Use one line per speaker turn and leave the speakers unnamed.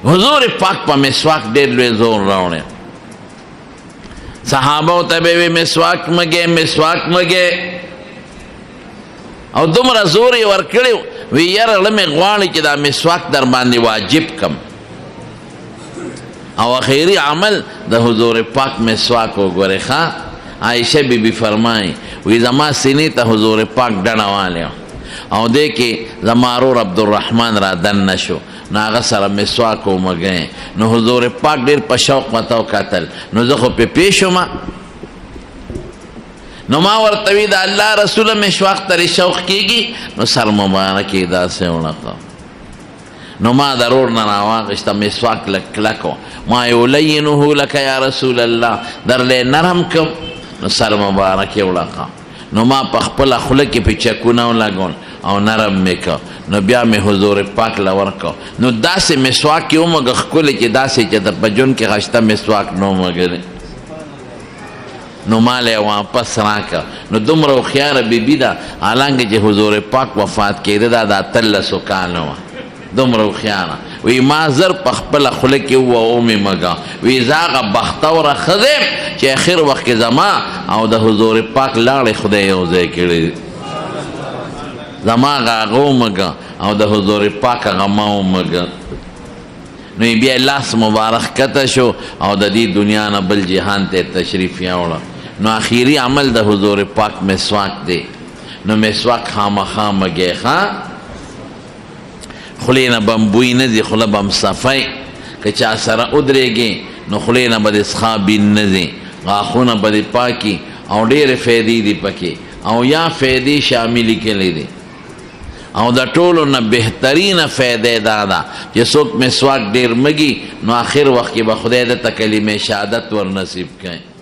حضور پاک پا مسواک دیر لوی زور راوڑے صحابہ تبیوی مسواک مگے او دمرا زوری ورکڑی وی یر لمی غوالی چی دا مسواک در باندی واجب کم او خیری عمل دا حضور پاک مسواک ہو گوری خواہ عائشہ بی بی فرمائی وی زما سینی تا حضور پاک ڈنوالی او دیکھے زما رور عبدالرحمن را دن نشو ناغا سر مسواکو مگئے نو حضور پاک دیر پا شوق متاو قتل نو زخو پی پیشو ما نو ما ورطوی دا اللہ رسول مسواک تری شوق کی گی نو سر مبارکی دا سے اونقا نو ما ضرور نراواقشتا مسواک لکلکو ما یولینوہو لکا یا رسول اللہ در لے نرم کم نو سر مبارکی اونقا نو ما پخپل خلکی پی چکوناو لگون او نرم میکو نو بیا می حضور پاک لورکو نو دا سے مسواک کی اومگ خکولی چی دا سے چی دا پجون کی خشتا مسواک نو مگلی نو مالے واپس راکا نو دمرو خیار بی بی دا حالانکہ چی حضور پاک وفات کی دا تل سکانو دمرو خیارا وی ما زر پخپل خلکی و اومی مگا وی زاغا بختور خدیم چی اخیر وقت زمان او دا حضور پاک لار خدای اوزے کردی زما غاغو مگا او دا حضور پاک غماو مگا نو بیا لاس مبارک کتا شو او دا دی دنیا نا بل جہان تے تشریف یاوڑا نو آخیری عمل دا حضور پاک مسواک دے نو مسواک خام خام گے خواہ خلینا بمبوی نزی خلا بم صفائی کچا سر ادرے گے نو خلینا بد اسخابین نزی غاخونا بد پاکی او دیر فیدی دی پکی او یا فیدی شاملی کے لی دی او دا ټولو نه بهترین فائدې دا ده چې څوک مسواک ډیر مګي نو آخر وخت کې به خدای د کلمې شهادت ور نصیب کړي